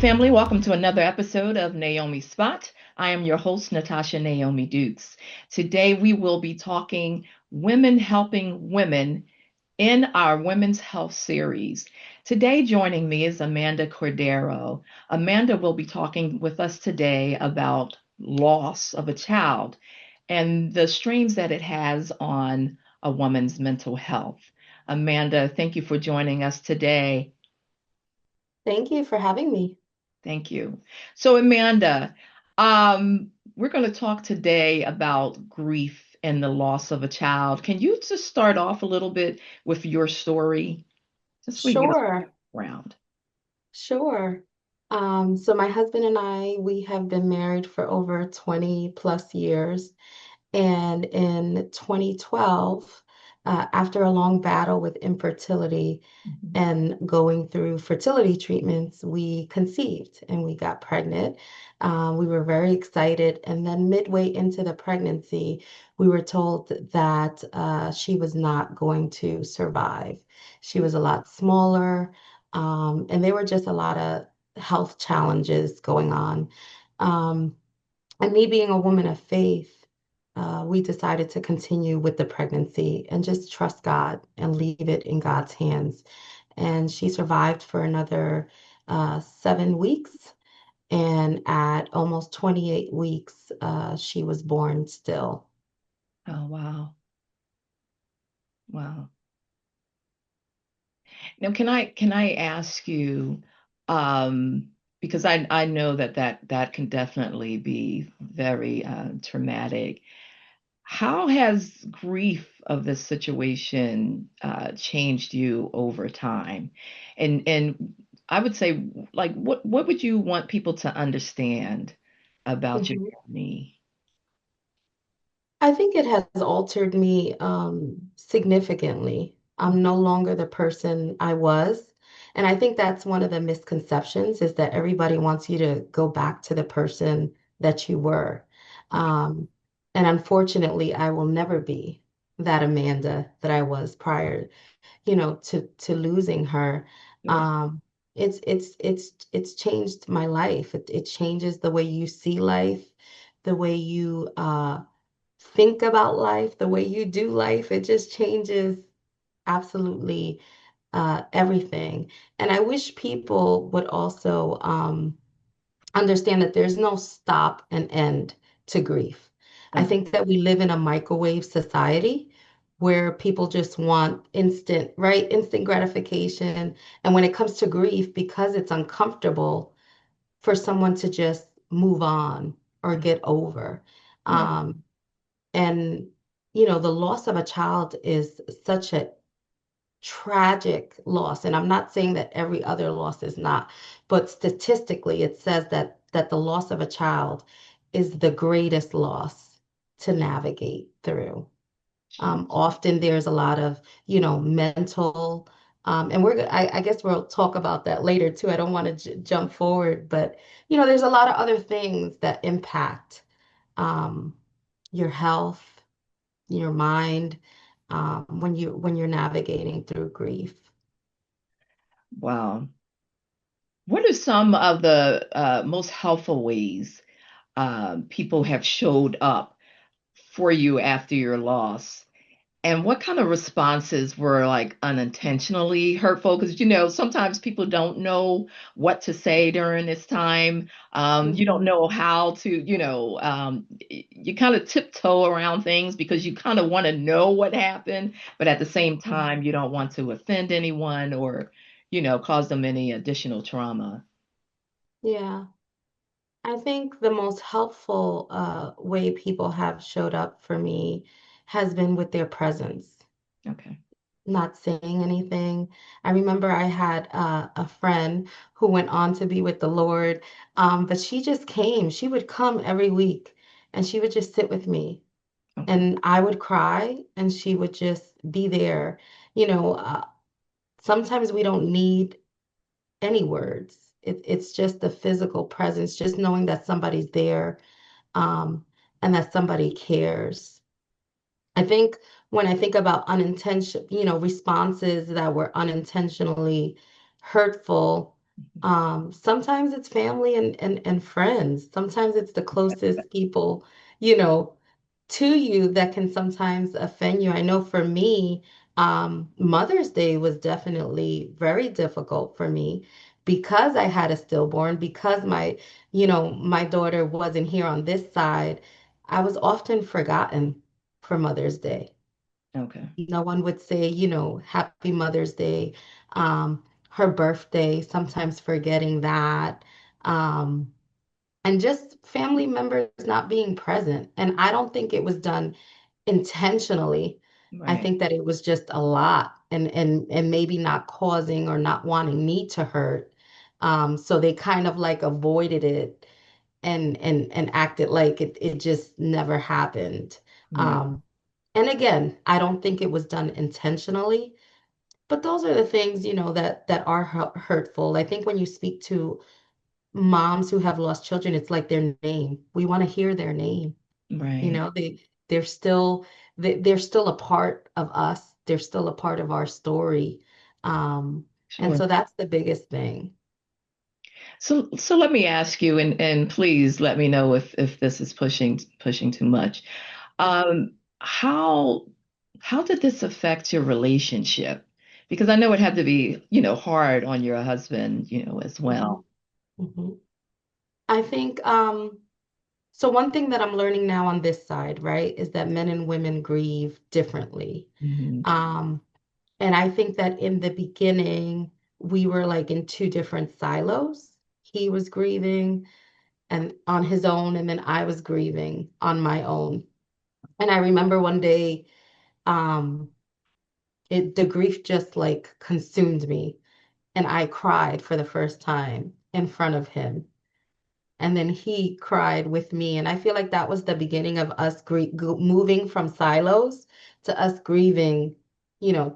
family. Welcome to another episode of Naomi Spot. I am your host, Natasha Naomi Dukes. Today, we will be talking women helping women in our Women's Health series. Today, joining me is Amanda Cordero. Amanda will be talking with us today about loss of a child and the strains that it has on a woman's mental health. Amanda, thank you for joining us today. Thank you for having me. Thank you. So, Amanda, we're going to talk today about grief and the loss of a child. Can you just start off a little bit with your story, just so we can get a Sure, background? sure. So my husband and I, we have been married for over 20 plus years. And in 2012, after a long battle with infertility Mhm. and going through fertility treatments, we conceived and we got pregnant. We were very excited. And then midway into the pregnancy, we were told that she was not going to survive. She was a lot smaller, and there were just a lot of health challenges going on. Um, and me being a woman of faith, we decided to continue with the pregnancy and just trust God and leave it in God's hands. And she survived for another 7 weeks. And at almost 28 weeks, she was born still. Oh, wow. Wow. Now, can I ask you, because I know that can definitely be very traumatic. How has grief of this situation changed you over time? And I would say, like, what would you want people to understand about your Mhm. journey? I think it has altered me significantly. I'm no longer the person I was. And I think that's one of the misconceptions is that everybody wants you to go back to the person that you were. Um, and unfortunately, I will never be that Amanda that I was prior, to losing her. Sure. Um, it's changed my life. It changes the way you see life, the way you think about life, the way you do life. It just changes absolutely everything. And I wish people would also understand that there's no stop and end to grief. I Okay. think that we live in a microwave society where people just want instant, right? Instant gratification. And when it comes to grief, because it's uncomfortable for someone to just move on or get over. Right. Um, and, the loss of a child is such a tragic loss. And I'm not saying that every other loss is not, but statistically, it says that the loss of a child is the greatest loss to navigate through. Jeez. Often there's a lot of, mental, and I guess we'll talk about that later too. I don't want to jump forward, but there's a lot of other things that impact um, your health, your mind, when you're navigating through grief. Wow. What are some of the most helpful ways people have showed up for you after your loss? And what kind of responses were like unintentionally hurtful? Because, sometimes people don't know what to say during this time. You don't Mhm. know how to, you kind of tiptoe around things because you kind of want to know what happened, but at the same time, you don't want to offend anyone or, cause them any additional trauma. Yeah, I think the most helpful way people have showed up for me has been with their presence, Okay. not saying anything. I remember I had a friend who went on to be with the Lord, but she just came. She would come every week and she would just sit with me. Okay. And I would cry and she would just be there. You know, uh, Sometimes we don't need any words. It's just the physical presence, just knowing that somebody's there, um, and that somebody cares. I think when I think about responses that were unintentionally hurtful, Sometimes it's family and friends. Sometimes it's the closest people, you know, to you that can sometimes offend you. I know for me, Mother's Day was definitely very difficult for me because I had a stillborn, because my daughter wasn't here on this side. I was often forgotten for Mother's Day. Okay. No one would say, Happy Mother's Day, um, her birthday, sometimes forgetting that. Um, and just family members not being present. And I don't think it was done intentionally. I Right. think that it was just a lot and maybe not causing or not wanting me to hurt. So they kind of like avoided it and acted like it just never happened. Right. Um, and again, I don't think it was done intentionally, but those are the things, that are hurtful. I think when you speak to moms who have lost children, it's like their name. We want to hear their name. You Right. know, they're still they're still a part of us. They're still a part of our story. And Sure. so that's the biggest thing. So let me ask you, and please let me know if this is pushing too much. Um, how how did this affect your relationship? Because I know it had to be, hard on your husband, as Mhm, well. mhm. I think so one thing that I'm learning now on this side, right, is that men and women grieve differently. Hmm. Um, and I think that in the beginning, we were like in two different silos. He was grieving and on his own, and then I was grieving on my own. And I remember one day, um, the grief just like consumed me, and I cried for the first time in front of him. And then he cried with me. And I feel like that was the beginning of us moving from silos to us grieving,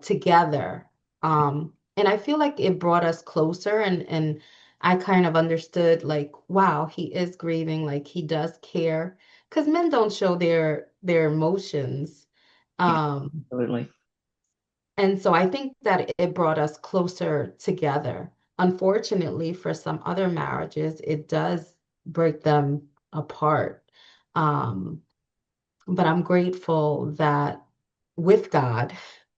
together. And I feel like it brought us closer and I kind of understood like, wow, he is grieving, like he does care. Because men don't show their emotions. Yeah, Um, absolutely. and so I think that it brought us closer together. Unfortunately, for some other marriages, it does break them apart. Um, but I'm grateful that with God,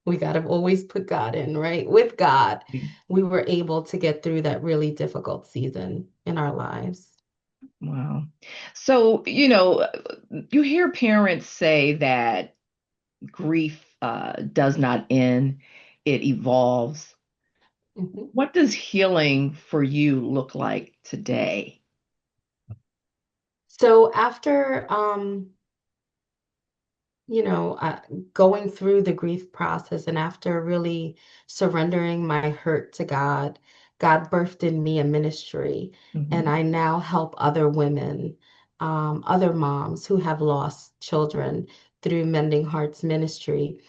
we got to always put God in, right? With God, we were able to get through that really difficult season in our lives. Wow. So, you hear parents say that grief does not end, it evolves. Mhm. What does healing for you look like today? So after going through the grief process and after really surrendering my hurt to God, God birthed in me a ministry. And Hmm. I now help other women, other moms who have lost children through Mending Hearts Ministry.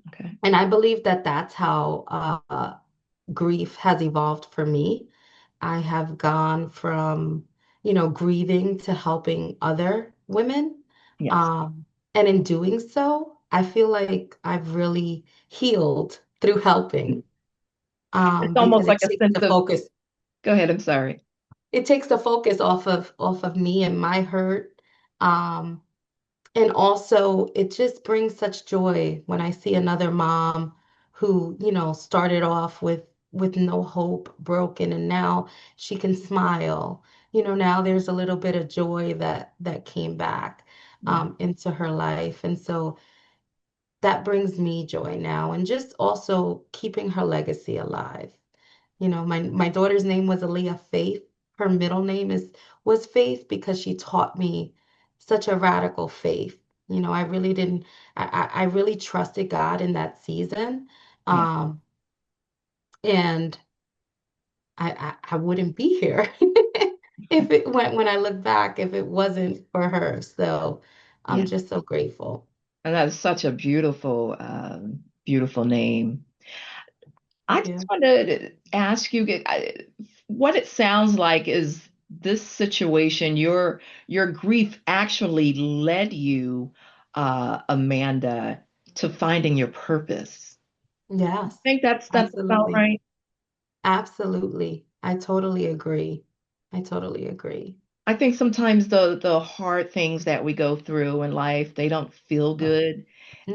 Okay. And I believe that that's how grief has evolved for me. I have gone from, grieving to helping other women. Yes. Um, and in doing so, I feel like I've really healed through helping, It's almost because like a sense of, go ahead, I'm sorry. it takes the focus off of me and my hurt. Um, And also, it just brings such joy when I see another mom who, started off with no hope, broken, and now she can smile. Now there's a little bit of joy that came back Yeah. into her life. And so that brings me joy now, and just also keeping her legacy alive. My daughter's name was Aaliyah Faith. Her middle name was Faith because she taught me such a radical faith. I really didn't, I really trusted God in that season. Yeah. Um, and I wouldn't be here if it when I look back, if it wasn't for her. So I'm Yeah. just so grateful. And that's such a beautiful, beautiful name. I just Yeah. wanted to ask you what it sounds like is this situation, your grief actually led you, Amanda, to finding your purpose. Yes, I think that's about absolutely. right. Absolutely. I totally agree. I totally agree. I think sometimes the hard things that we go through in life, they don't feel good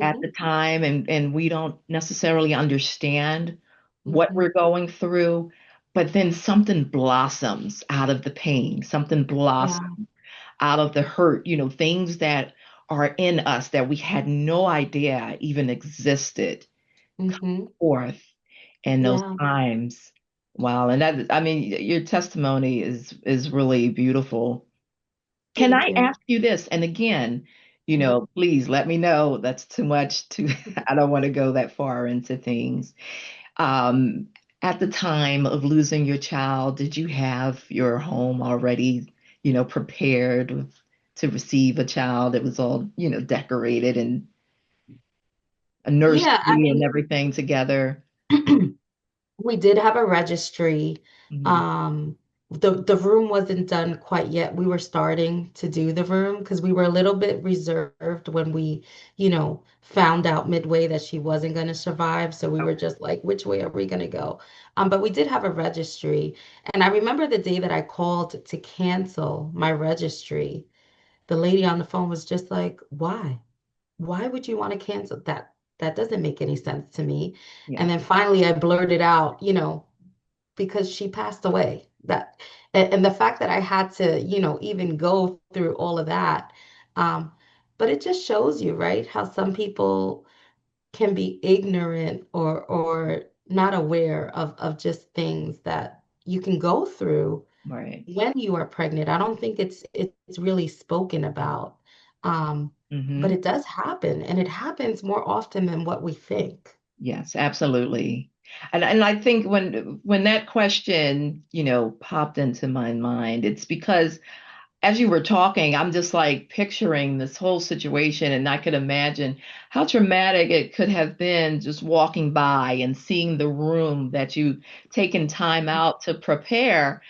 at the Hmm. time, and we don't necessarily understand what Hmm. we're going through, but then something blossoms out of the pain, something blossoms Yeah. out of the hurt, things that are in us that we had no idea even existed Hmm. forth in those Yeah. times. Wow, and that, I mean, your testimony is really beautiful. Can Thank I you. ask you this? And again, Mhm. please let me know. That's too much to, I don't want to go that far into things. Um, at the time of losing your child, did you have your home already, prepared to receive a child? It was all, decorated and a Yeah, I nursery and mean, everything together. we did have a registry. Mhm. Um, the room wasn't done quite yet. We were starting to do the room because we were a little bit reserved when we, found out midway that she wasn't going to survive. So we were Okay. just like, which way are we going to go? But we did have a registry. And I remember the day that I called to cancel my registry, the lady on the phone was just like, why? Why would you want to cancel that? That doesn't make any sense to me. And Yeah, then finally I blurted out, because she passed away. And the fact that I had to, even go through all of that. Um, but it just shows you, right, how some people can be ignorant or not aware of just things that you can go through right. when you are pregnant. I don't think it's really spoken about. But Hmm. it does happen, and it happens more often than what we think. Yes, absolutely. And I think when that question, popped into my mind, it's because as you were talking, I'm just like picturing this whole situation, and I could imagine how traumatic it could have been just walking by and seeing the room that you taken time out to prepare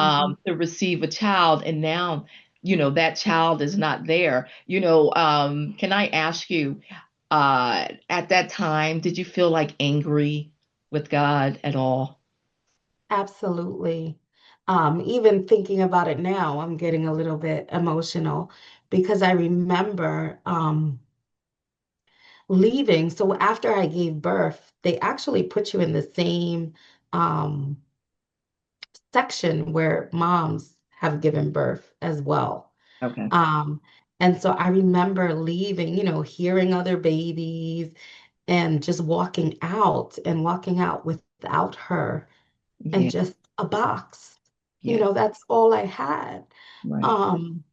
Mhm. to receive a child, and now, that child is not there. Can I ask you, at that time, did you feel like angry with God at all? Absolutely. Even thinking about it now, I'm getting a little bit emotional because I remember leaving. So after I gave birth, they actually put you in the same um, section where moms have given birth as well. Okay. Um, and so I remember leaving, hearing other babies and just walking out without her and Yeah, just a box. yeah, That's all I had. right. Um,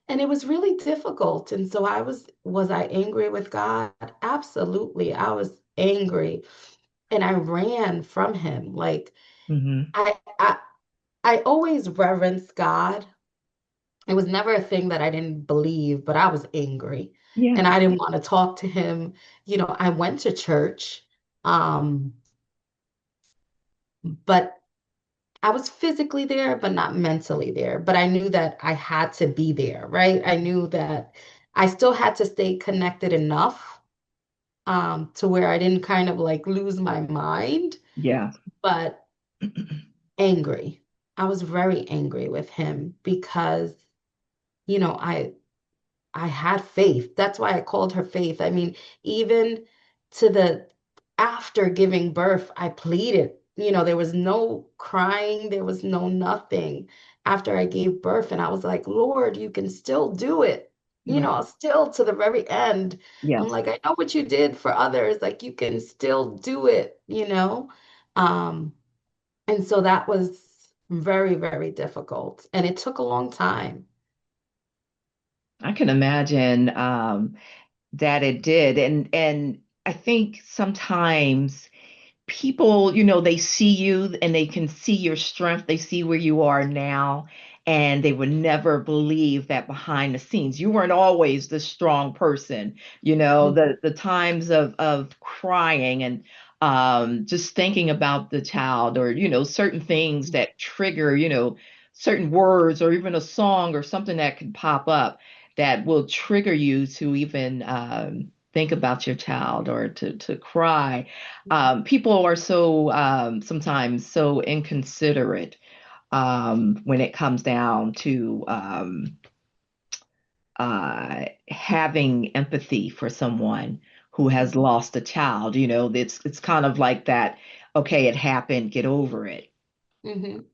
and it was really difficult. And so was I angry with God? Absolutely. I was angry and I ran from him. Like Hmm. I I I always reverenced God. It was never a thing that I didn't believe, but I was angry and Yeah, I didn't want to talk to him. I went to church, um, but I was physically there, but not mentally there. But I knew that I had to be there, right? I knew that I still had to stay connected enough to where I didn't kind of like lose my mind, yeah. but angry. I was very angry with him because, you know, I I had faith. That's why I called her faith. I mean, even to the after giving birth, I pleaded. There was no crying, there was no nothing after I gave birth. And I was like, Lord, you can still do it. Right. Still to the very end. I'm Yes. like, I know what you did for others. Like, you can still do it. Um, and so that was very, very difficult. And it took a long time. I can imagine that it did. And I think sometimes people, they see you and they can see your strength. They see where you are now, and they would never believe that behind the scenes, you weren't always the strong person. The times of crying and just thinking about the child, or certain things that trigger, certain words, or even a song or something that can pop up that will trigger you to even think about your child or to cry. Mhm. People are so sometimes so inconsiderate when it comes down to having empathy for someone who has Mhm. lost a child. It's kind of like that, okay, it happened, get over it, Mhm.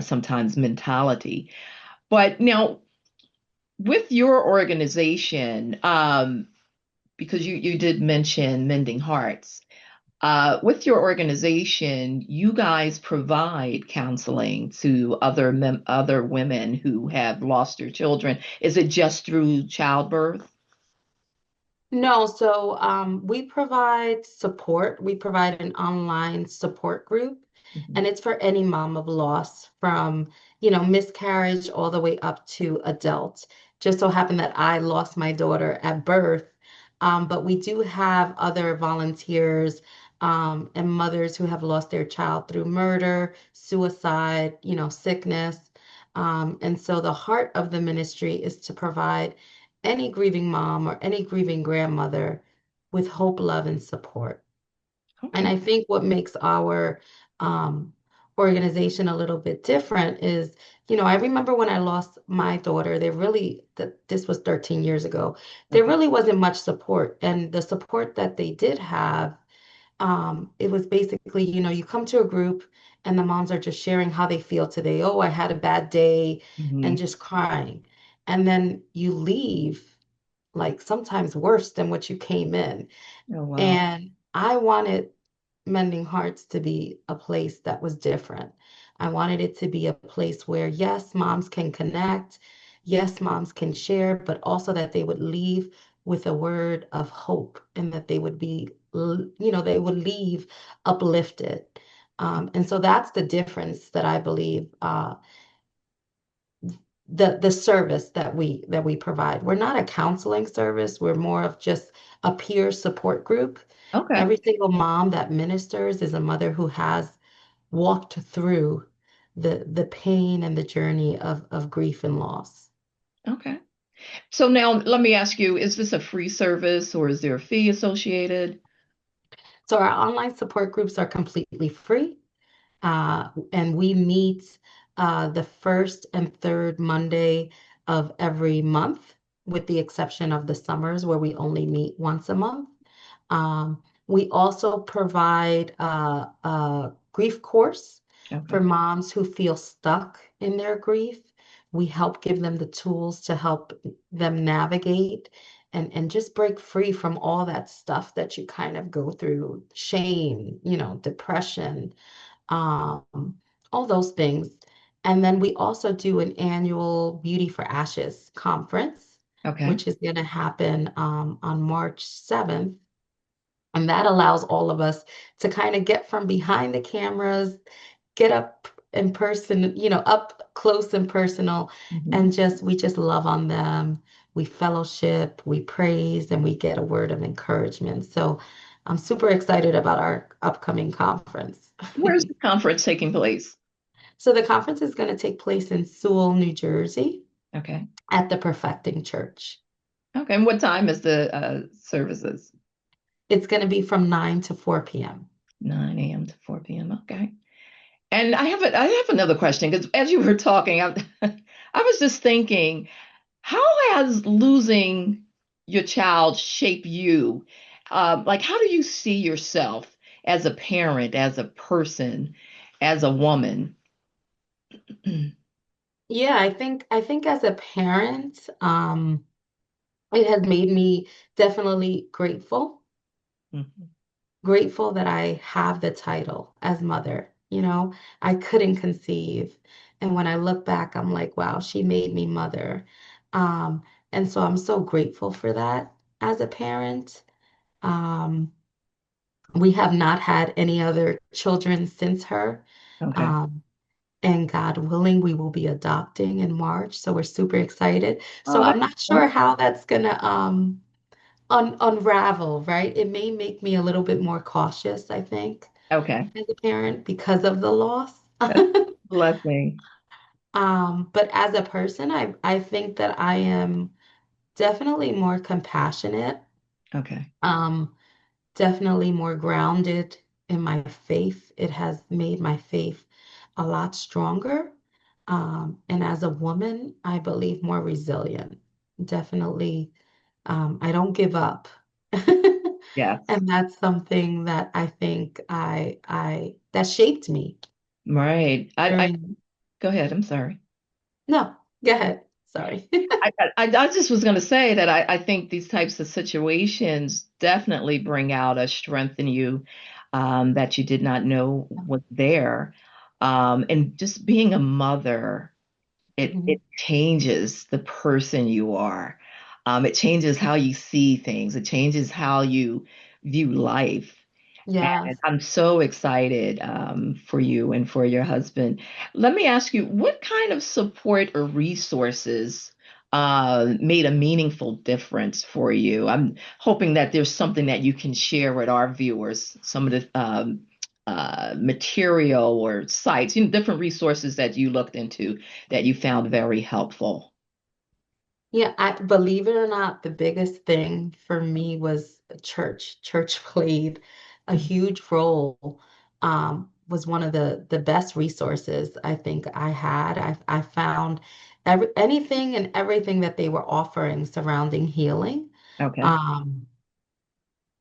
sometimes mentality. But now, with your organization, because you did mention Mending Hearts, with your organization, you guys provide counseling to other women who have lost their children. Is it just through childbirth? No, so we provide support. We provide an online support group, Mhm. and it's for any mom of loss from, miscarriage all the way up to adult. Just so happened that I lost my daughter at birth, but we do have other volunteers and mothers who have lost their child through murder, suicide, sickness. And so the heart of the ministry is to provide any grieving mom or any grieving grandmother with hope, love, and support. And Okay. I think what makes our um, organization a little bit different is, I remember when I lost my daughter, this was 13 years ago, there Okay. really wasn't much support. And the support that they did have, it was basically, you come to a group and the moms are just sharing how they feel today. Oh, I had a bad day, and Hmm. just crying. And then you leave like sometimes worse than what you came in. Oh, wow. And I wanted Mending Hearts to be a place that was different. I wanted it to be a place where, yes, moms can connect, yes, moms can share, but also that they would leave with a word of hope and that they would they would leave uplifted. And so that's the difference that I believe the service that we provide. We're not a counseling service. We're more of just a peer support group. Okay. Every single mom that ministers is a mother who has walked through the pain and the journey of grief and loss. Okay. So now let me ask you, is this a free service or is there a fee associated? So our online support groups are completely free. And we meet the first and third Monday of every month, with the exception of the summers where we only meet once a month. We also provide a grief course for Okay. moms who feel stuck in their grief. We help give them the tools to help them navigate and just break free from all that stuff that you kind of go through, shame, depression, um, all those things. And then we also do an annual Beauty for Ashes conference, Okay. which is going to happen on March 7th. And that allows all of us to kind of get from behind the cameras, get up in person, up close and personal, Hmm. and we just love on them. We fellowship, we praise, and we get a word of encouragement. So I'm super excited about our upcoming conference. Where's the conference taking place? So the conference is going to take place in Sewell, New Jersey, Okay. at the Perfecting Church. Okay. And what time is the services? It's going to be from 9 to 4 p.m. 9 a.m. to 4 p.m. Okay. And I have another question because as you were talking, I was just thinking, how has losing your child shaped you? Like, how do you see yourself as a parent, as a person, as a woman? Yeah, I think as a parent, it has made me definitely grateful, Mhm. grateful that I have the title as mother. I couldn't conceive. And when I look back, I'm like, wow, she made me mother. Um, and so I'm so grateful for that as a parent. Um, we have not had any other children since her. Okay. Um, and God willing, we will be adopting in March. So we're super excited. So Oh, I'm that's not sure wonderful. how that's gonna unravel, right? It may make me a little bit more cautious, I think, Okay. as a parent because of the loss. That's a blessing. But as a person, I think that I am definitely more compassionate. Okay. Um, Definitely more grounded in my faith. It has made my faith a lot stronger. And as a woman, I believe more resilient. Definitely, I don't give up. Yes. And that's something that I think that shaped me Right. I during, go ahead. I'm sorry. no, go ahead. Sorry. I just was going to say that I think these types of situations definitely bring out a strength in you that you did not know was there. And just being a mother, it Mhm. changes the person you are. It changes how you see things. It changes how you view life. And Yes. I'm so excited for you and for your husband. Let me ask you, what kind of support or resources made a meaningful difference for you? I'm hoping that there's something that you can share with our viewers, some of the material or sites, different resources that you looked into that you found very helpful. Yeah, I believe it or not, the biggest thing for me was church. Church played a huge role. Was one of the best resources I think I had. I found anything and everything that they were offering surrounding healing. Okay. Um,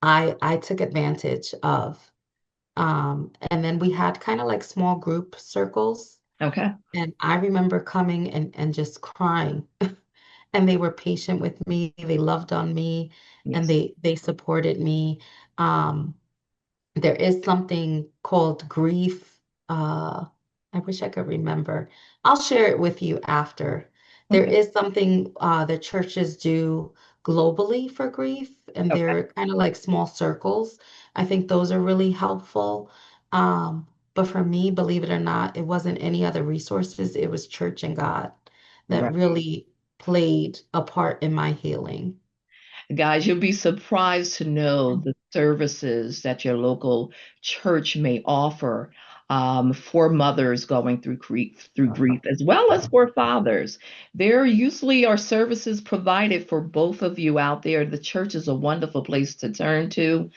I took advantage of. And then we had kind of like small group circles, Okay. and I remember coming and just crying, and they were patient with me. They loved on me, and Yes. they supported me. Um, there is something called grief. I wish I could remember. I'll share it with you after. There Okay. is something the churches do globally for grief, and Okay. they're kind of like small circles. I think those are really helpful. But for me, believe it or not, it wasn't any other resources. It was church and God that Right. really played a part in my healing. Guys, you'll be surprised to know the services that your local church may offer for mothers going through grief, as well as for fathers. There usually are services provided for both of you out there. The church is a wonderful place to turn to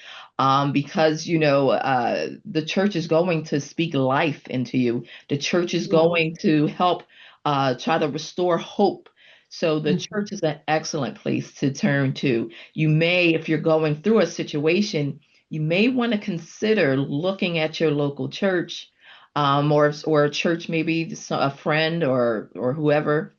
because, the church is going to speak life into you. The church is Yes. going to help try to restore hope. So the church Mhm. is an excellent place to turn to. You may, if you're going through a situation, you may want to consider looking at your local church, or a church, maybe a friend or whoever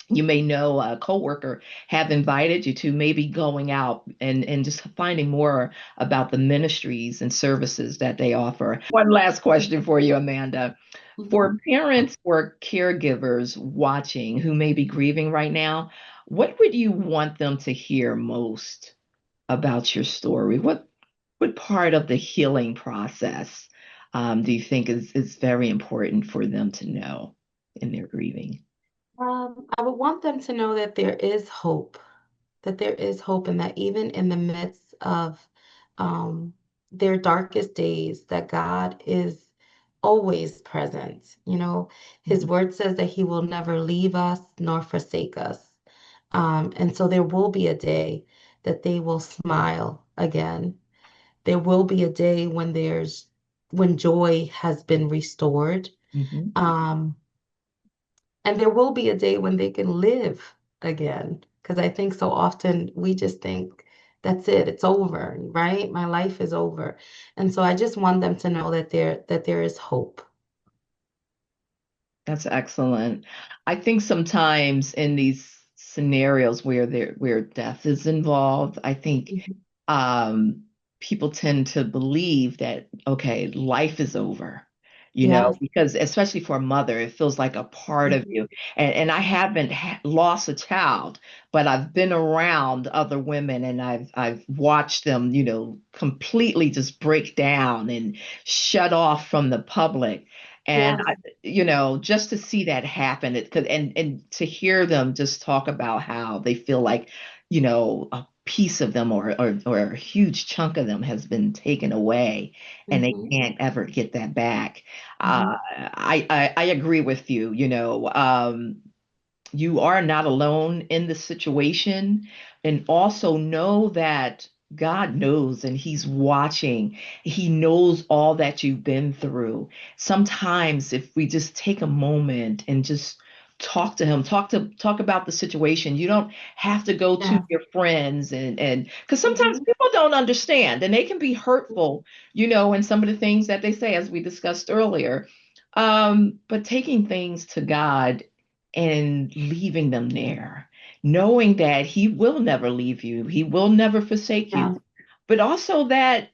you may know, a coworker, have invited you to, maybe going out and just finding more about the ministries and services that they offer. One last question for you, Amanda. For Mhm. parents or caregivers watching who may be grieving right now, what would you want them to hear most about your story? What part of the healing process do you think is very important for them to know in their grieving? I would want them to know that there is hope, and that even in the midst of um, their darkest days, that God is always present. His Mhm. word says that He will never leave us nor forsake us. And so there will be a day that they will smile again. There will be a day when joy has been restored. Mhm. Um, And there will be a day when they can live again. Because I think so often we just think, that's it, it's over, right? My life is over. And so I just want them to know that there is hope. That's excellent. I think sometimes in these scenarios where death is involved, I think Mhm. um, people tend to believe that, okay, life is over, Yes. because especially for a mother, it feels like a part of Mhm. you. And I haven't lost a child, but I've been around other women and I've watched them, completely just break down and shut off from the public. And Yes. just to see that happen, it could, and to hear them just talk about how they feel like, a piece of them or a huge chunk of them has been taken away and they Hmm. can't ever get that back. Hmm. I agree with you. You are not alone in the situation, and also know that. God knows and He's watching. He knows all that you've been through. Sometimes if we just take a moment and just talk to Him, talk about the situation. You don't have to go to Yeah. your friends and because sometimes Hmm. people don't understand and they can be hurtful, in some of the things that they say, as we discussed earlier. But taking things to God and leaving them there, knowing that He will never leave you, He will never forsake you, Yeah. but also that,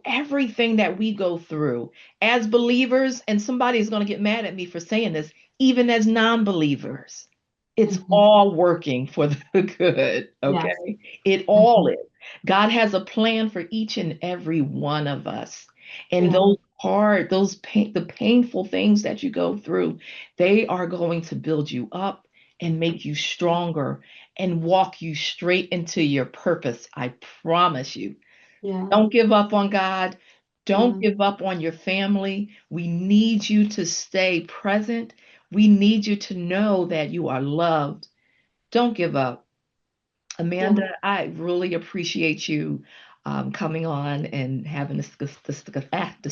everything that we go through as believers, and somebody is going to get mad at me for saying this, even as non-believers, it's Hmm. all working for the good, Yes. okay? It all Hmm. is. God has a plan for each and every one of us. And Yeah. those hard, the painful things that you go through, they are going to build you up and make you stronger and walk you straight into your purpose. I promise you. Yeah. Don't give up on God. Don't Yeah. give up on your family. We need you to stay present. We need you to know that you are loved. Don't give up. Yeah. Amanda, I really appreciate you coming on and having this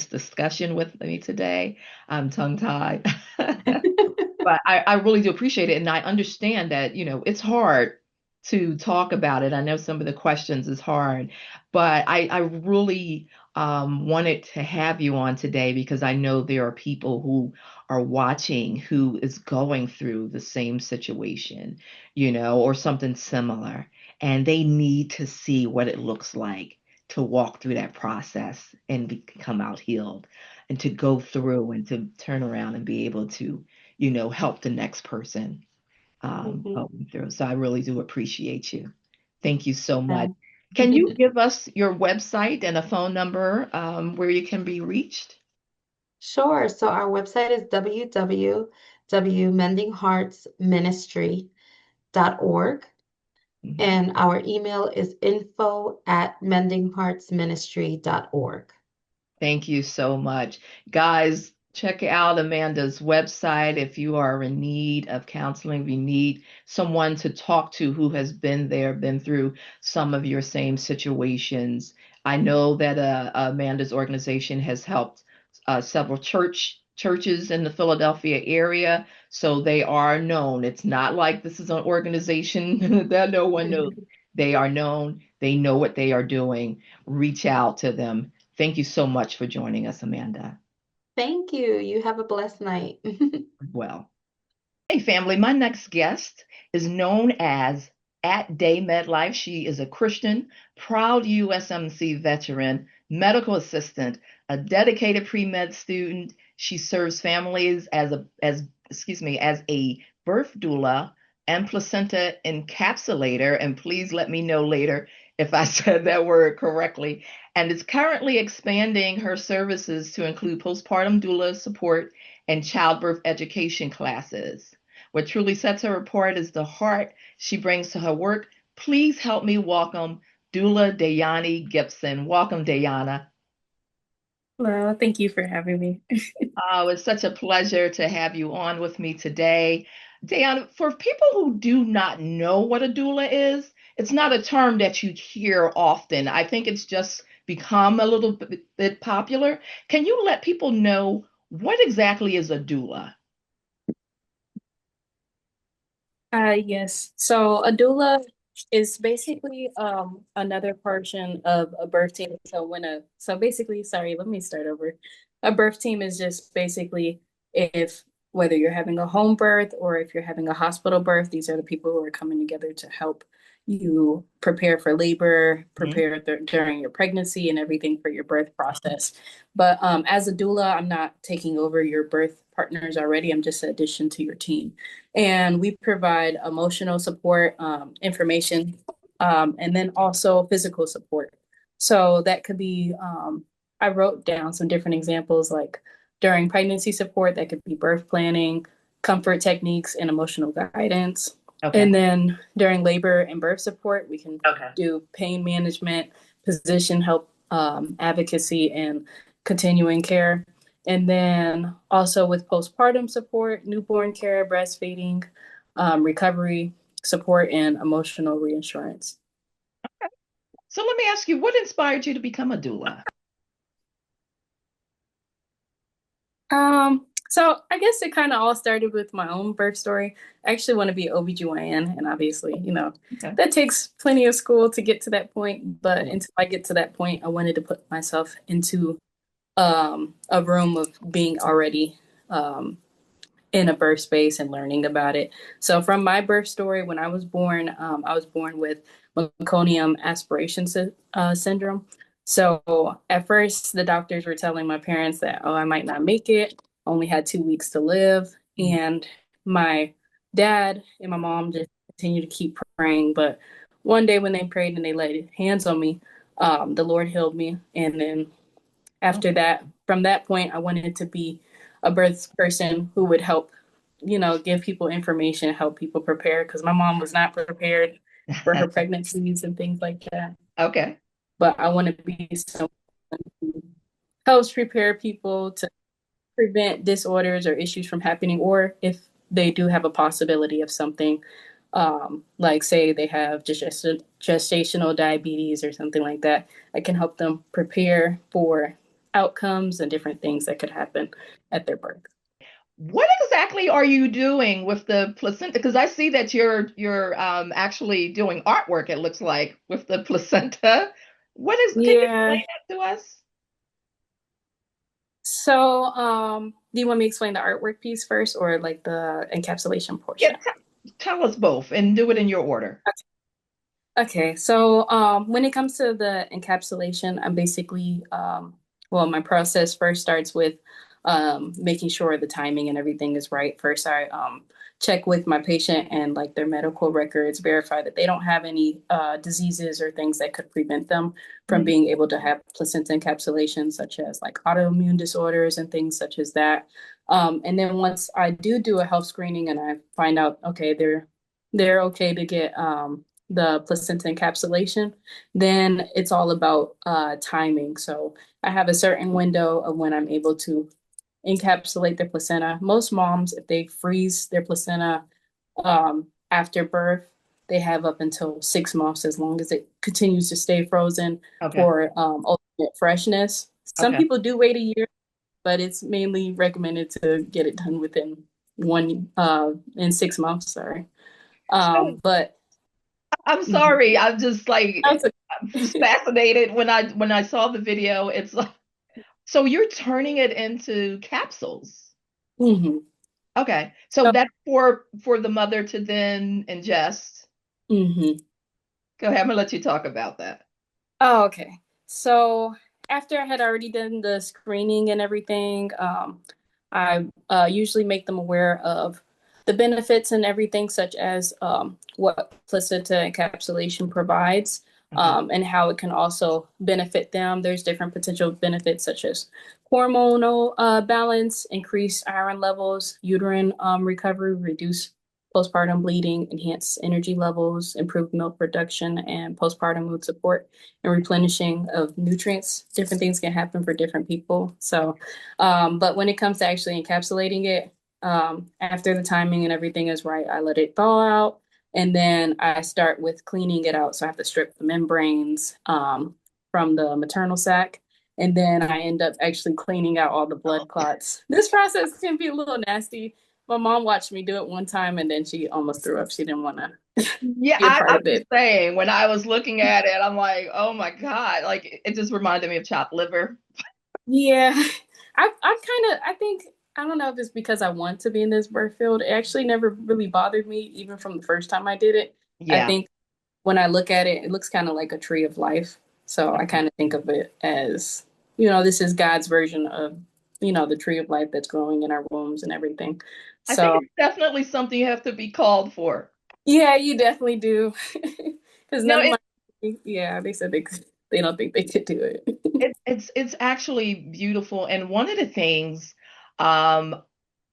discussion with me today. I'm tongue-tied. But I really do appreciate it. And I understand that, it's hard to talk about it. I know some of the questions is hard, but I really wanted to have you on today because I know there are people who are watching who is going through the same situation, or something similar, and they need to see what it looks like to walk through that process and come out healed and to go through and to turn around and be able to help the next person Hmm. going through. So I really do appreciate you. Thank you so much. Yeah. Can you give us your website and a phone number where you can be reached? Sure. So our website is www.mendingheartsministry.org. Mhm. And our email is info@mendingheartsministry.org. Thank you so much. Guys, check out Amanda's website if you are in need of counseling, if you need someone to talk to who has been there, been through some of your same situations. I know that Amanda's organization has helped several churches in the Philadelphia area, so they are known. It's not like this is an organization that no one knows. They are known. They know what they are doing. Reach out to them. Thank you so much for joining us, Amanda. Thank you. You have a blessed night. Well, hey, family, my next guest is known as at Day MedLife. She is a Christian, proud USMC veteran, medical assistant, a dedicated pre-med student. She serves families as a birth doula and placenta encapsulator. And please let me know later if I said that word correctly. And is currently expanding her services to include postpartum doula support and childbirth education classes. What truly sets her apart is the heart she brings to her work. Please help me welcome Doula Dayonnie Gibson. Welcome, Dayana. Well, thank you for having me. Oh, it's such a pleasure to have you on with me today. Dayana, for people who do not know what a doula is, it's not a term that you hear often. I think it's just become a little bit popular. Can you let people know what exactly is a doula? Yes. So a doula is basically another portion of a birth team. So basically, sorry, let me start over. A birth team is just basically if whether you're having a home birth or if you're having a hospital birth, these are the people who are coming together to help you prepare for labor, Mhm. prepare during your pregnancy and everything for your birth process. But as a doula, I'm not taking over your birth partners already. I'm just an addition to your team. And we provide emotional support, information, and then also physical support. So that could be, I wrote down some different examples like during pregnancy support, that could be birth planning, comfort techniques, and emotional guidance. Okay. And then during labor and birth support, we can Okay. do pain management, position help, advocacy, and continuing care. And then also with postpartum support, newborn care, breastfeeding, recovery support, and emotional reassurance. So let me ask you, what inspired you to become a doula? So I guess it kind of all started with my own birth story. I actually want to be OBGYN, and obviously, Okay. that takes plenty of school to get to that point. But Yeah. until I get to that point, I wanted to put myself into a room of being already in a birth space and learning about it. So from my birth story, when I was born with meconium aspiration syndrome. So at first, the doctors were telling my parents that, oh, I might not make it, only had 2 weeks to live. Mhm. And my dad and my mom just continued to keep praying. But one day when they prayed and they laid hands on me, the Lord healed me. And then after that, from that point, I wanted to be a birth person who would help, give people information, help people prepare, because my mom was not prepared for her pregnancies and things like that. Okay. But I want to be someone who helps prepare people to prevent disorders or issues from happening, or if they do have a possibility of something, like say they have gestational diabetes or something like that, I can help them prepare for outcomes and different things that could happen at their birth. What exactly are you doing with the placenta? Because I see that you're actually doing artwork, it looks like, with the placenta. Can you explain Yeah. that to us? So, do you want me to explain the artwork piece first or like the encapsulation Yeah, portion? tell us both and do it in your order. Okay, so when it comes to the encapsulation, I'm basically, well, my process first starts with making sure the timing and everything is right. First, I check with my patient and like their medical records, verify that they don't have any diseases or things that could prevent them from Mhm. being able to have placenta encapsulation, such as like autoimmune disorders and things such as that. And then once I do a health screening and I find out, okay, they're okay to get the placenta encapsulation, then it's all about timing. So I have a certain window of when I'm able to encapsulate the placenta. Most moms, if they freeze their placenta after birth, they have up until 6 months as long as it continues to stay frozen Okay. for ultimate freshness. Some Okay. people do wait a year, but it's mainly recommended to get it done within in 6 months, sorry. So But I'm mhm. sorry. I'm just like That's a, I'm just fascinated when I saw the video. It's like so you're turning it into capsules. mhm. Okay. So So, that's for the mother to then ingest. mhm. Go ahead. I'm gonna let you talk about that. Oh, okay. So after I had already done the screening and everything, I usually make them aware of the benefits and everything, such as what placenta encapsulation provides, Okay. and how it can also benefit them. There's different potential benefits, such as hormonal balance, increased iron levels, uterine recovery, reduce postpartum bleeding, enhance energy levels, improve milk production, and postpartum mood support and replenishing of nutrients. Different things can happen for different people. So, but when it comes to actually encapsulating it, after the timing and everything is right, I let it thaw out. And then I start with cleaning it out. So I have to strip the membranes from the maternal sac. And then I end up actually cleaning out all the blood clots. This process can be a little nasty. My mom watched me do it one time and then she almost threw up. She didn't want to Yeah, be a part I'm of just it. saying, when I was looking at it, I'm like, oh my God, like it just reminded me of chopped liver. Yeah, I kind of, I think, I don't know if it's because I want to be in this birth field. It actually never really bothered me, even from the first time I did it. I Yeah. think when I look at it, it looks kind of like a tree of life. So I kind of think of it as, this is God's version of, the tree of life that's growing in our wombs and everything. I think So it's definitely something you have to be called for. yeah, you definitely do. Because No, none of my, yeah, they said they don't think they could do it. it's actually beautiful. And one of the things um,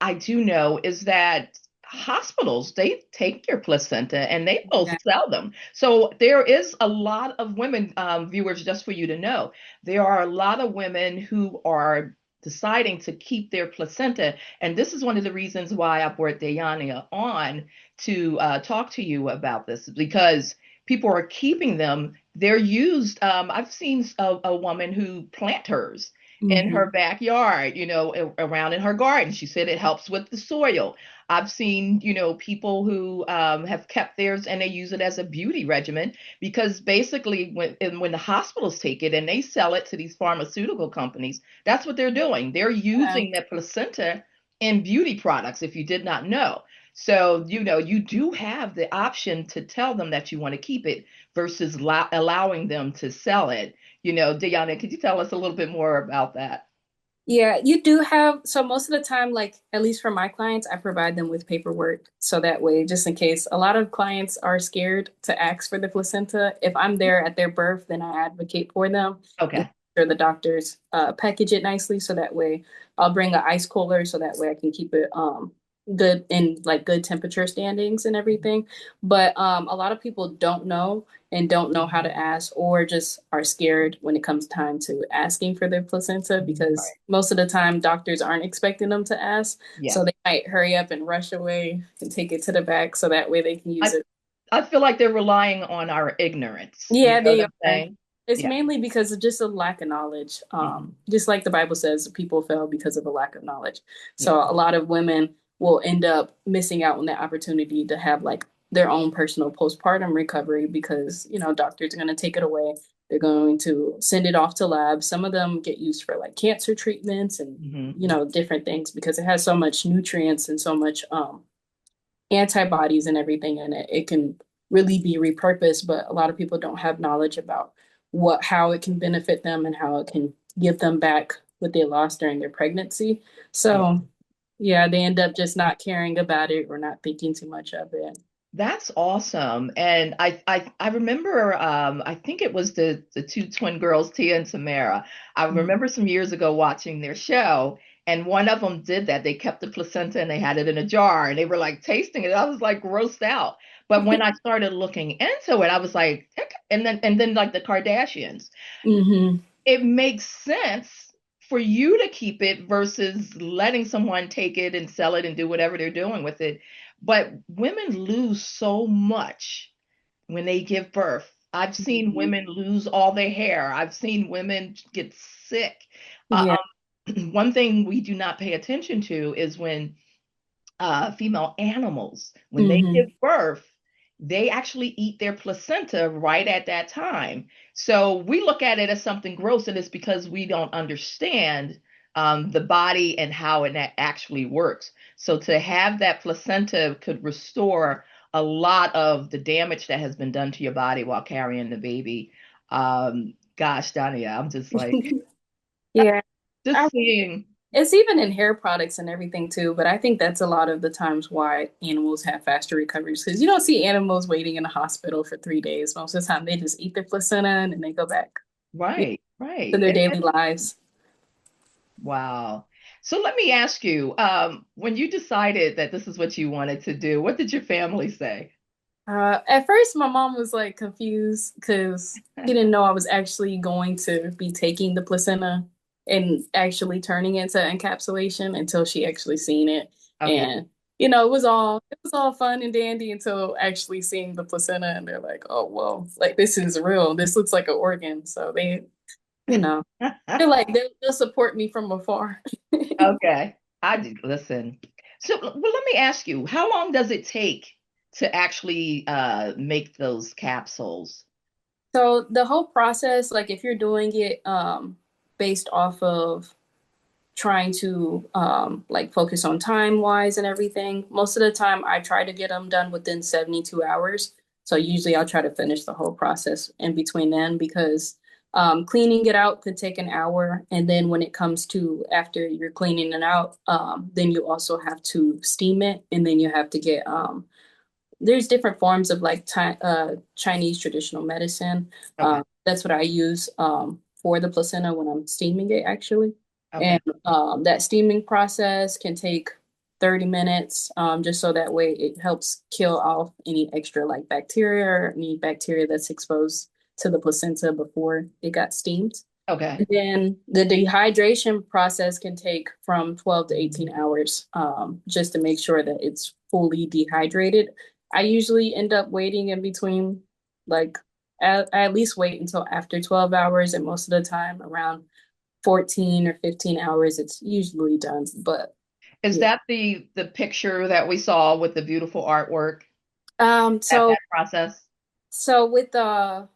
I do know is that hospitals, they take your placenta and they will Yeah. sell them. So there is a lot of women, viewers, just for you to know, there are a lot of women who are deciding to keep their placenta. And this is one of the reasons why I brought Dayonnie on to talk to you about this, because people are keeping them. They're used. I've seen a woman who plant hers in Hmm. her backyard, around in her garden. She said it helps with the soil. I've seen, people who have kept theirs and they use it as a beauty regimen because basically when the hospitals take it and they sell it to these pharmaceutical companies, that's what they're doing. They're Yeah. using that placenta in beauty products, if you did not know. So, you do have the option to tell them that you want to keep it versus allowing them to sell it. Dayonnie, could you tell us a little bit more about that? Yeah, you do have, so most of the time, like at least for my clients, I provide them with paperwork. So that way, just in case a lot of clients are scared to ask for the placenta, if I'm there at their birth, then I advocate for them and Okay. sure the doctors package it nicely. So that way I'll bring an ice cooler so that way I can keep it good in like good temperature standings and everything. But a lot of people don't know and don't know how to ask or just are scared when it comes time to asking for their placenta because Right. most of the time doctors aren't expecting them to ask. So Yes. they might hurry up and rush away and take it to the back so that way they can use I it. I feel like they're relying on our ignorance. You Yeah, know what they I'm are. saying? It's Yeah. mainly because of just a lack of knowledge. Hmm. Just like the Bible says, people fail because of a lack of knowledge. Yeah. So a lot of women will end up missing out on the opportunity to have like their own personal postpartum recovery because, doctors are going to take it away. They're going to send it off to labs. Some of them get used for like cancer treatments and, Hmm. different things because it has so much nutrients and so much antibodies and everything in it. It can really be repurposed, but a lot of people don't have knowledge about how it can benefit them and how it can give them back what they lost during their pregnancy. Yeah. So yeah, they end up just not caring about it or not thinking too much of it. That's awesome. And I remember I think it was the two twin girls, Tia and Tamara. I Mhm. remember some years ago watching their show and one of them did that. They kept the placenta and they had it in a jar and they were like tasting it. I was like grossed out. But when I started looking into it, I was like, "Okay." And then like the Kardashians, Hmm. it makes sense for you to keep it versus letting someone take it and sell it and do whatever they're doing with it. But women lose so much when they give birth. I've seen women lose all their hair. I've seen women get sick. Yeah. One thing we do not pay attention to is when female animals, when they give Hmm. birth, they actually eat their placenta right at that time. So we look at it as something gross, and it's because we don't understand the body and how it actually works. So to have that placenta could restore a lot of the damage that has been done to your body while carrying the baby. Gosh, Dania, I'm just like, Yeah. just I seeing, It's even in hair products and everything too, but I think that's a lot of the times why animals have faster recoveries because you don't see animals waiting in a hospital for 3 days. Most of the time, they just eat their placenta and then they go back right, to right. their daily lives. Wow. So let me ask you, when you decided that this is what you wanted to do, what did your family say? At first, my mom was like confused because she didn't know I was actually going to be taking the placenta and actually turning it into encapsulation until she actually seen it. Okay. And it was all fun and dandy until actually seeing the placenta and they're like, oh well, like this is real. This looks like an organ. So they, you know, feel like they'll support me from afar. Okay. Listen. So, well, let me ask you, how long does it take to actually make those capsules? So the whole process, like if you're doing it based off of trying to like focus on time wise and everything. Most of the time, I try to get them done within 72 hours. So usually I'll try to finish the whole process in between then because cleaning it out could take an hour. And then when it comes to after you're cleaning it out, then you also have to steam it. And then you have to get, there's different forms of like Chinese traditional medicine. Okay. That's what I use for the placenta when I'm steaming it actually. Okay. And that steaming process can take 30 minutes, just so that way it helps kill off any extra like bacteria or any bacteria that's exposed to the placenta before it got steamed. Okay. And then the dehydration process can take from 12 to 18 hours, just to make sure that it's fully dehydrated. I usually end up waiting in between Like I at least wait until after 12 hours, and most of the time around 14 or 15 hours, it's usually done. But Is yeah. that the picture that we saw with the beautiful artwork at So that process? so with the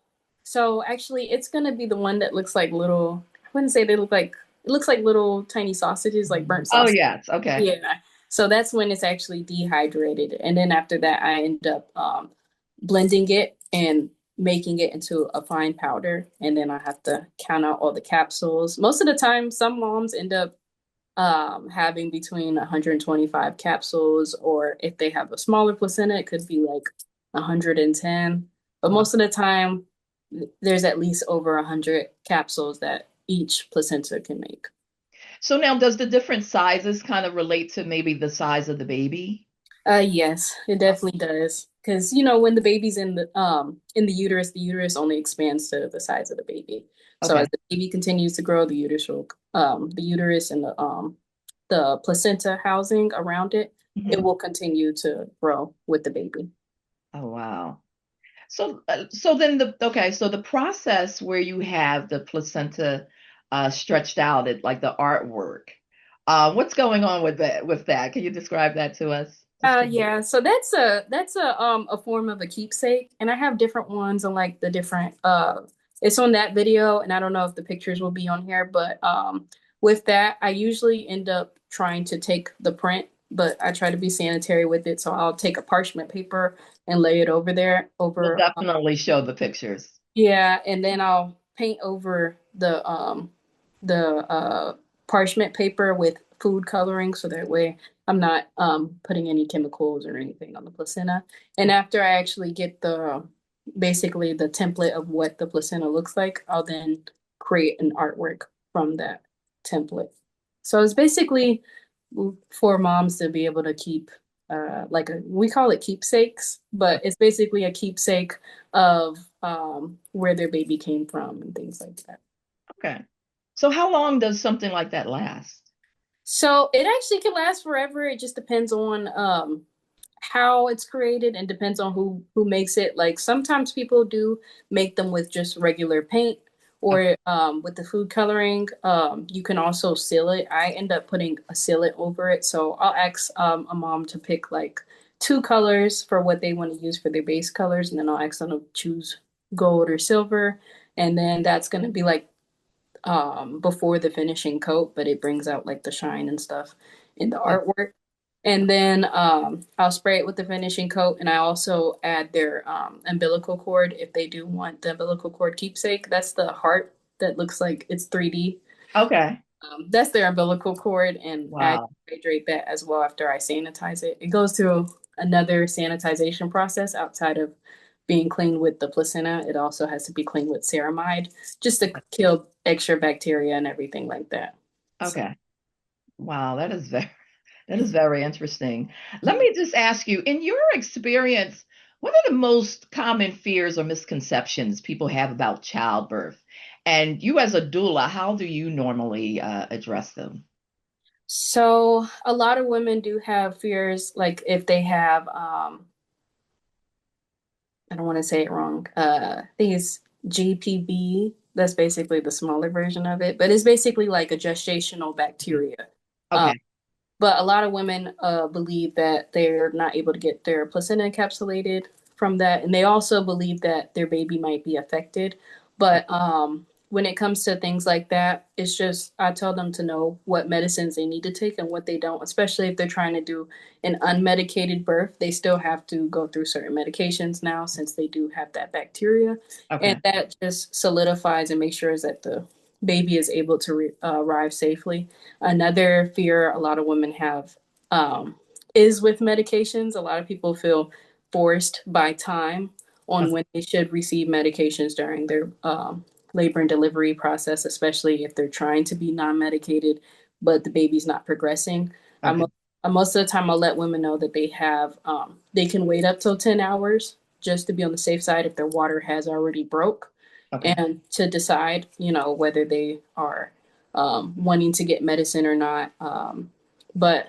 so actually it's gonna be the one that looks like little, I wouldn't say they look like, it looks like little tiny sausages, like burnt Oh, sausage. yes. Okay. Yeah. So that's when it's actually dehydrated. And then after that, I end up blending it and making it into a fine powder. And then I have to count out all the capsules. Most of the time, some moms end up having between 125 capsules, or if they have a smaller placenta, it could be like 110. But Wow. most of the time, there's at least over 100 capsules that each placenta can make. So now, does the different sizes kind of relate to maybe the size of the baby? Yes, it definitely does. Because when the baby's in the uterus only expands to the size of the baby. So Okay. as the baby continues to grow, the uterus and the placenta housing around it, it Mhm. will continue to grow with the baby. Oh, wow. So then so the process where you have the placenta stretched out at like the artwork, what's going on with that? Can you describe that to us? Just Yeah, so that's a form of a keepsake, and I have different ones on like the different it's on that video, and I don't know if the pictures will be on here, but with that I usually end up trying to take the print, but I try to be sanitary with it, so I'll take a parchment paper and lay it over there we'll over definitely show the pictures. yeah, and then I'll paint over the parchment paper with food coloring so that way I'm not putting any chemicals or anything on the placenta. And after I actually get the basically the template of what the placenta looks like, I'll then create an artwork from that template. So it's basically for moms to be able to keep we call it keepsakes, but it's basically a keepsake of where their baby came from and things like that. Okay. So how long does something like that last? So it actually can last forever. It just depends on how it's created and depends on who makes it. Like sometimes people do make them with just regular paint Okay. or with the food coloring. You can also seal it. I end up putting a sealant over it. So I'll ask a mom to pick like two colors for what they want to use for their base colors, and then I'll ask them to choose gold or silver. And then that's going to be like before the finishing coat, but it brings out like the shine and stuff in the Okay. artwork. And then I'll spray it with the finishing coat, and I also add their umbilical cord if they do want the umbilical cord keepsake. That's the heart that looks like it's 3D. Okay. That's their umbilical cord, and I Wow. hydrate that as well after I sanitize it. It goes through another sanitization process outside of being cleaned with the placenta. It also has to be cleaned with ceramide just to kill extra bacteria and everything like that. So, Okay. Wow, that is very interesting. Let me just ask you, in your experience, what are the most common fears or misconceptions people have about childbirth? And you as a doula, how do you normally address them? so a lot of women do have fears, like if they have I don't want to say it wrong. I think it's GPB. That's basically the smaller version of it, but it's basically like a gestational bacteria. Um, Okay. but a lot of women believe that they're not able to get their placenta encapsulated from that, and they also believe that their baby might be affected. But when it comes to things like that, it's just I tell them to know what medicines they need to take and what they don't, especially if they're trying to do an unmedicated birth. They still have to go through certain medications now since they do have that bacteria, and Okay. that just solidifies and makes sure that the baby is able to arrive safely. Another fear a lot of women have um, is with medications. A lot of people feel forced by time on Okay. when they should receive medications during their labor and delivery process, especially if they're trying to be non-medicated, but the baby's not progressing. I'm, Okay. most of the time, I'll let women know that they can wait up till 10 hours just to be on the safe side if their water has already broke Okay. and to decide, whether they are wanting to get medicine or not. But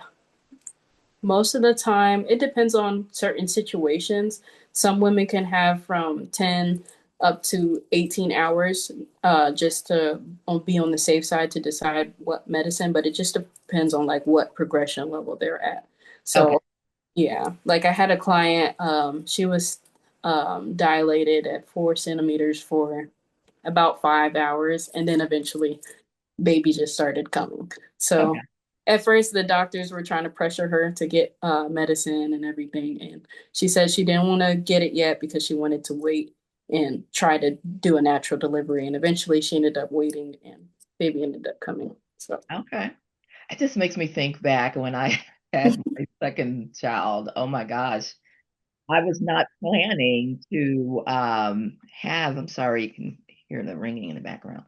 most of the time, it depends on certain situations. Some women can have from 10 up to 18 hours just to be on the safe side to decide what medicine, but it just depends on like what progression level they're at. Okay. So yeah, like I had a client, she was dilated at 4 centimeters for about 5 hours, and then eventually baby just started coming. So Okay. at first, the doctors were trying to pressure her to get medicine and everything, and she said she didn't want to get it yet because she wanted to wait and try to do a natural delivery. And eventually, she ended up waiting, and baby ended up coming. So Okay. It just makes me think back when I had my second child. Oh my gosh. I was not planning to have, I'm sorry, you can hear the ringing in the background.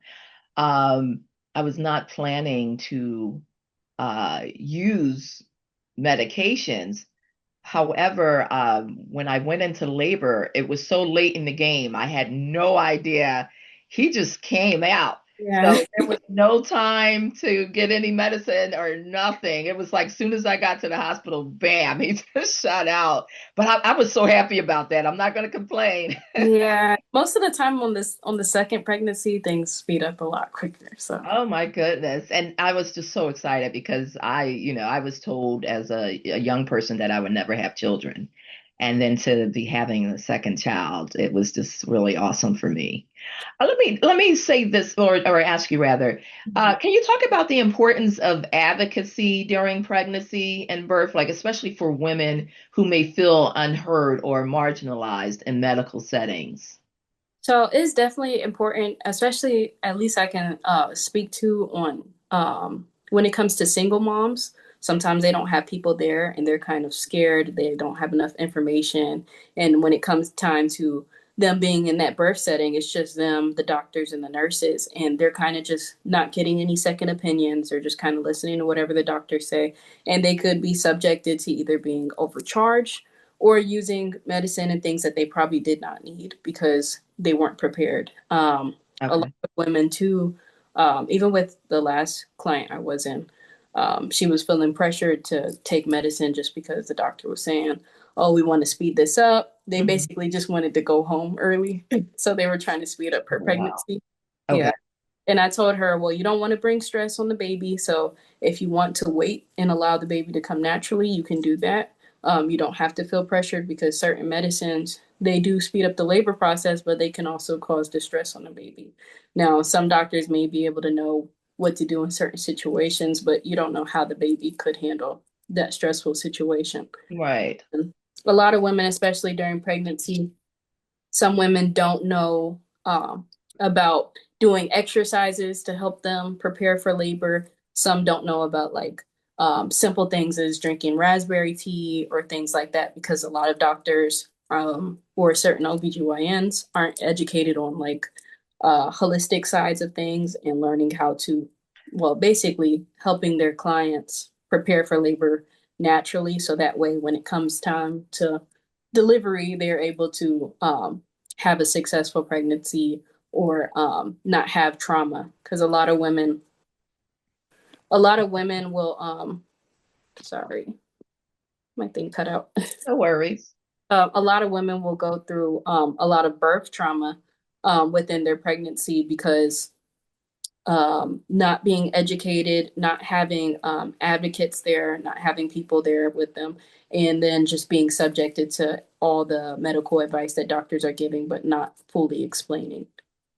Um, I was not planning to use medications. However, when I went into labor, it was so late in the game. I had no idea. He just came out. yeah, So there was no time to get any medicine or nothing. It was like soon as I got to the hospital, bam, he just shot out. But I was so happy about that. I'm not going to complain. yeah. Most of the time on the second pregnancy, things speed up a lot quicker. So Oh my goodness. And I was just so excited because I was told as a young person that I would never have children. And then to be having a second child, it was just really awesome for me. Let me say this or ask you rather, can you talk about the importance of advocacy during pregnancy and birth, like especially for women who may feel unheard or marginalized in medical settings? So it's definitely important, especially at least I can speak to on when it comes to single moms. Sometimes they don't have people there and they're kind of scared. They don't have enough information. And when it comes time to them being in that birth setting, it's just them, the doctors, and the nurses. And they're kind of just not getting any second opinions. They're just kind of listening to whatever the doctors say. And they could be subjected to either being overcharged or using medicine and things that they probably did not need because they weren't prepared. A lot Okay. of women too, even with the last client I was in, she was feeling pressured to take medicine just because the doctor was saying, "Oh, we want to speed this up." They Mhm. basically just wanted to go home early, so they were trying to speed up Oh, her wow. pregnancy. Okay. Yeah. And I told her, well, you don't want to bring stress on the baby. So if you want to wait and allow the baby to come naturally, you can do that. You don't have to feel pressured because certain medicines, they do speed up the labor process, but they can also cause distress on the baby. Now, some doctors may be able to know what to do in certain situations, but you don't know how the baby could handle that stressful situation. Right. And a lot of women, especially during pregnancy, some women don't know about doing exercises to help them prepare for labor. Some don't know about like simple things as drinking raspberry tea or things like that because a lot of doctors or certain OBGYNs aren't educated on like holistic sides of things and learning how to, well, basically helping their clients prepare for labor naturally so that way when it comes time to delivery, they're able to have a successful pregnancy or not have trauma because a lot of women will sorry, my thing cut out. No worries. A lot of women will go through a lot of birth trauma within their pregnancy because not being educated, not having advocates there, not having people there with them, and then just being subjected to all the medical advice that doctors are giving, but not fully explaining.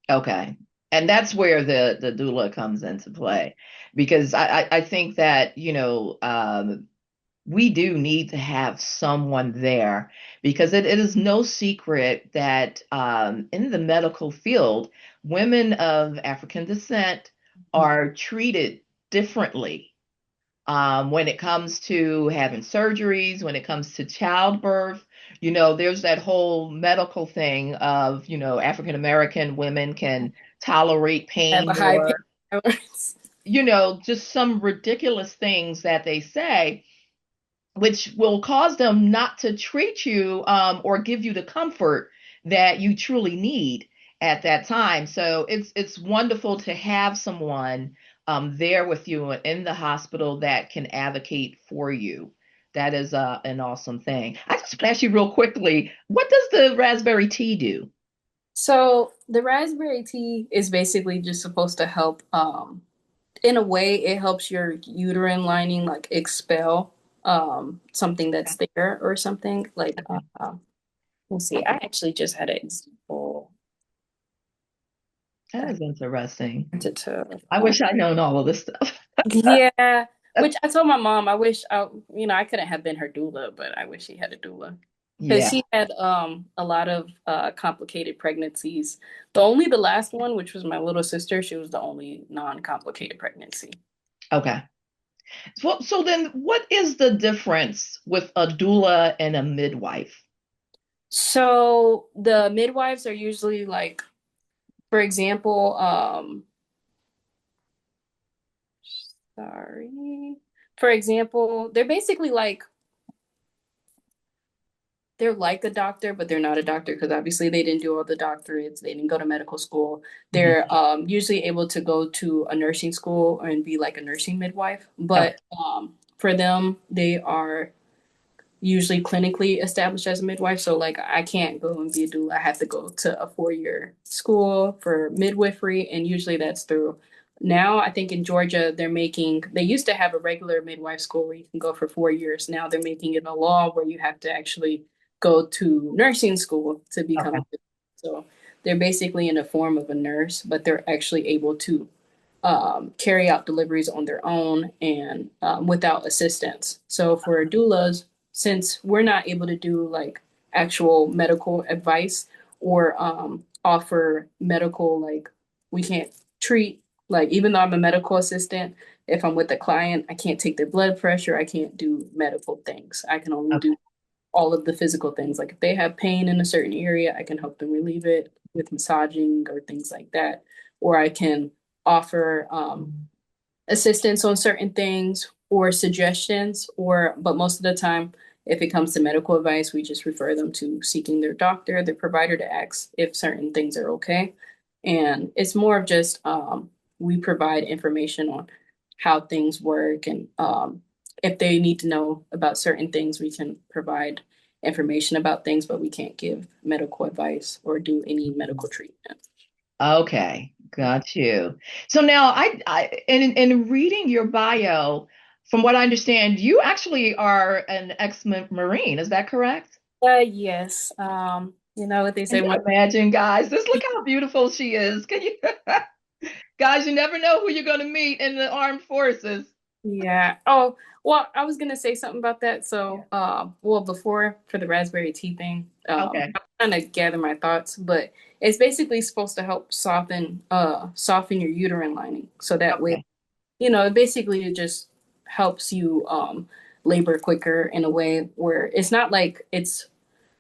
Okay. And that's where the doula comes into play because I think that, we do need to have someone there because it is no secret that in the medical field, women of African descent are treated differently when it comes to having surgeries, when it comes to childbirth. There's that whole medical thing of, African American women can tolerate Have a pain high pain more, tolerance. just some ridiculous things that they say which will cause them not to treat you or give you the comfort that you truly need at that time. So it's wonderful to have someone there with you in the hospital that can advocate for you. That is an awesome thing. I just want to ask you real quickly, what does the raspberry tea do? So the raspberry tea is basically just supposed to help, in a way, it helps your uterine lining like expel something that's there or something. Like Okay. let's see, I actually just had an example. That is interesting. To, I wish I'd known all of this stuff. yeah, which I told my mom, I wish I couldn't have been her doula, but I wish she had a doula. Because Yeah. she had a lot of complicated pregnancies. The last one, which was my little sister, she was the only non-complicated pregnancy. Okay. So then what is the difference with a doula and a midwife? So the midwives are usually like, for example, sorry. For example, they're like a doctor, but they're not a doctor because obviously they didn't do all the doctorates. They didn't go to medical school. Mhm. They're usually able to go to a nursing school and be like a nursing midwife. Okay. But for them, they are usually clinically established as a midwife. So like I can't go and be a doula. I have to go to a 4-year school for midwifery, and usually that's through. Now I think in Georgia they used to have a regular midwife school where you can go for 4 years. Now they're making it a law where you have to actually go to nursing school to become a Okay. midwife. So they're basically in a form of a nurse, but they're actually able to carry out deliveries on their own and without assistance. So for doulas, since we're not able to do like actual medical advice or offer medical, like we can't treat, like even though I'm a medical assistant, if I'm with a client, I can't take their blood pressure. I can't do medical things. I can only Okay. do all of the physical things. Like if they have pain in a certain area, I can help them relieve it with massaging or things like that. Or I can offer assistance on certain things or suggestions, or but most of the time, if it comes to medical advice, we just refer them to seeking their doctor, their provider to ask if certain things are okay. And it's more of just we provide information on how things work and if they need to know about certain things, we can provide information about things, but we can't give medical advice or do any medical treatment. Okay, got you. So now in reading your bio, from what I understand, you actually are an ex-Marine. Is that correct? Yes. You know what they Can say you when imagine, guys? This look how beautiful she is. Can you guys, you never know who you're gonna meet in the armed forces. yeah. Oh, well, I was gonna say something about that. So, well, before for the raspberry tea thing, Okay. I'm trying to gather my thoughts, but it's basically supposed to help soften your uterine lining. So that way, Okay. it basically just helps you labor quicker in a way where it's not like it's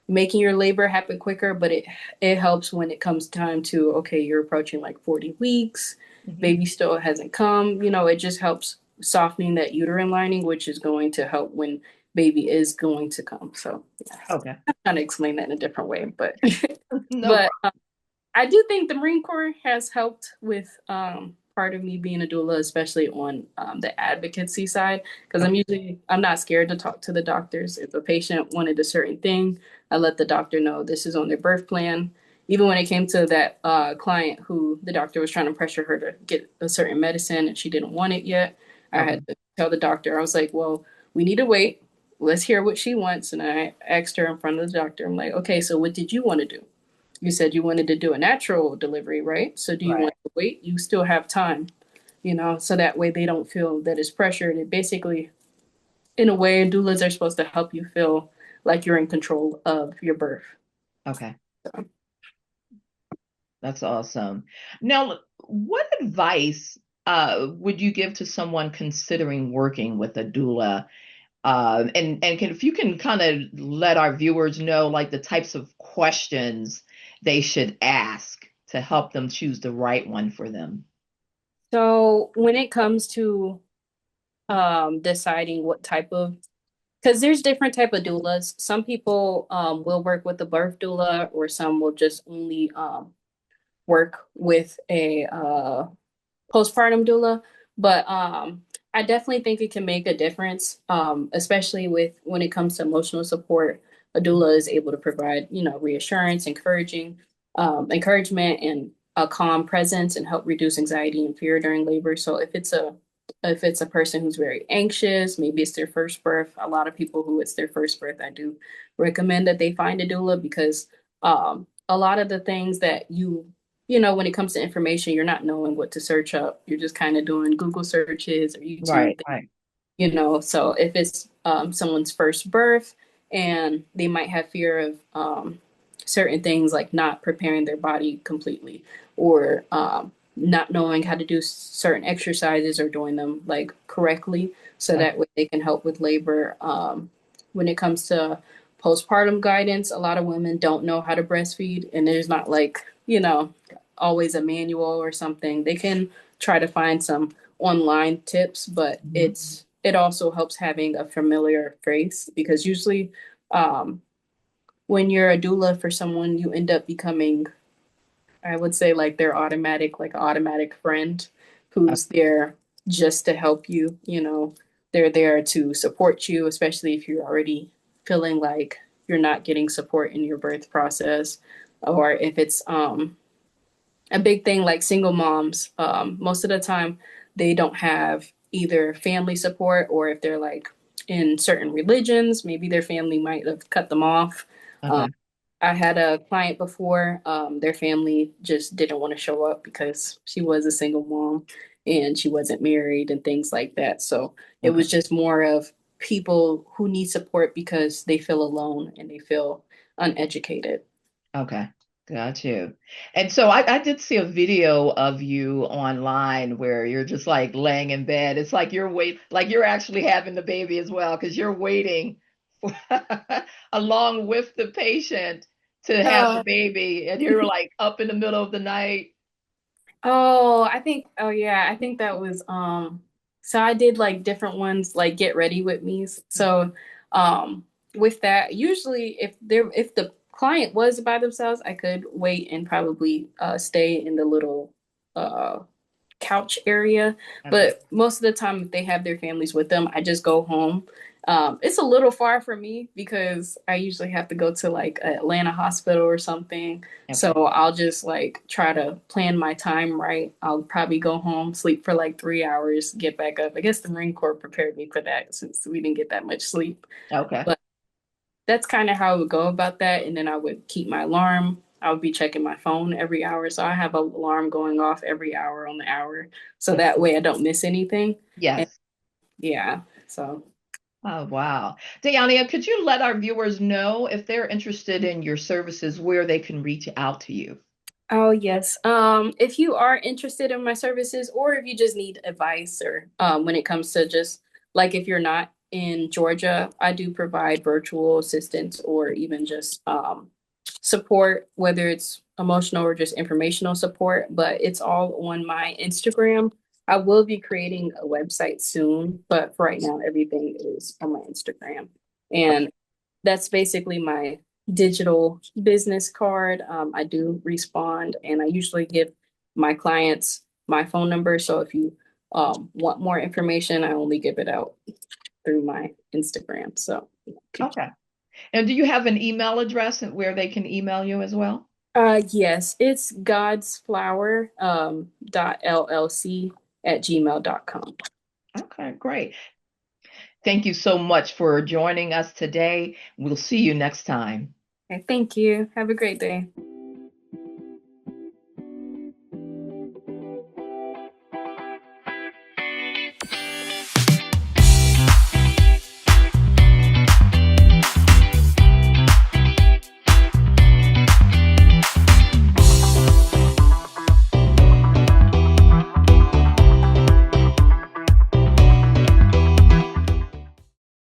making your labor happen quicker, but it helps when it comes time to, okay, you're approaching like 40 weeks, Mhm. baby still hasn't come, it just helps softening that uterine lining, which is going to help when baby is going to come. So yeah, Okay. I'm trying to explain that in a different way, but No but problem. I do think the Marine Corps has helped with part of me being a doula, especially on the advocacy side, because I'm not scared to talk to the doctors. If a patient wanted a certain thing, I let the doctor know this is on their birth plan. Even when it came to that client who the doctor was trying to pressure her to get a certain medicine and she didn't want it yet, I Okay. had to tell the doctor, I was like, well, we need to wait. Let's hear what she wants. And I asked her in front of the doctor, I'm like, okay, so what did you want to do? You said you wanted to do a natural delivery, right? So do you Right. want to wait? You still have time, so that way they don't feel that it's pressured. It basically, in a way, doulas are supposed to help you feel like you're in control of your birth. Okay. So, That's awesome. Now, what advice would you give to someone considering working with a doula? And if you can kind of let our viewers know like the types of questions they should ask to help them choose the right one for them. so when it comes to deciding what type of, because there's different type of doulas. Some people will work with a birth doula, or some will just only work with a postpartum doula. But I definitely think it can make a difference, especially with when it comes to emotional support. A doula is able to provide, reassurance, encouragement, and a calm presence, and help reduce anxiety and fear during labor. So if it's a person who's very anxious, maybe it's their first birth. A lot of people who it's their first birth, I do recommend that they find a doula because a lot of the things that when it comes to information, you're not knowing what to search up. You're just kind of doing Google searches or YouTube. Right, right. So if it's someone's first birth and they might have fear of certain things like not preparing their body completely or not knowing how to do certain exercises or doing them like correctly so Okay. that way they can help with labor. When it comes to postpartum guidance, a lot of women don't know how to breastfeed, and there's not like, always a manual or something. They can try to find some online tips, but Mhm. it also helps having a familiar face because usually um, when you're a doula for someone, you end up becoming, I would say, like their automatic friend who's there just to help you. They're there to support you, especially if you're already feeling like you're not getting support in your birth process, or if it's a big thing like single moms. Most of the time, they don't have either family support or if they're like in certain religions, maybe their family might have cut them off. Um, Okay. I had a client before, their family just didn't want to show up because she was a single mom and she wasn't married and things like that. So it Okay. was just more of people who need support because they feel alone and they feel uneducated. Okay. Got you. And so I did see a video of you online where you're just like laying in bed. It's like like you're actually having the baby as well, because you're waiting for, along with the patient to have the Uh, baby. And you're like up in the middle of the night. oh yeah, I think that was so I did like different ones like get ready with me. So um with that, usually if the client was by themselves, I could wait and probably stay in the little uh couch area. Okay. But most of the time, if they have their families with them, I just go home. It's a little far for me because I usually have to go to like Atlanta hospital or something. So Okay. I'll just like try to plan my time right. I'll probably go home, sleep for like 3 hours, get back up. I guess the Marine Corps prepared me for that since we didn't get that much sleep. Okay. But that's kind of how I would go about that. And then I would keep my alarm. I would be checking my phone every hour. So I have an alarm going off every hour on the hour. So Okay. that way I don't miss anything. And Yes. yeah. So Oh, wow. Dayonnie, could you let our viewers know if they're interested in your services, where they can reach out to you? oh yes. If you are interested in my services or if you just need advice or when it comes to just like if you're not in Georgia, I do provide virtual assistance or even just support, whether it's emotional or just informational support, but it's all on my Instagram. I will be creating a website soon, but for right now, everything is on my Instagram. And that's basically my digital business card. I do respond and I usually give my clients my phone number. So if you want more information, I only give it out through my Instagram. So Okay. And do you have an email address where they can email you as well? yes, it's godsflower dot llc at gmail.com. Okay, great. Thank you so much for joining us today. We'll see you next time. Okay, thank you. Have a great day.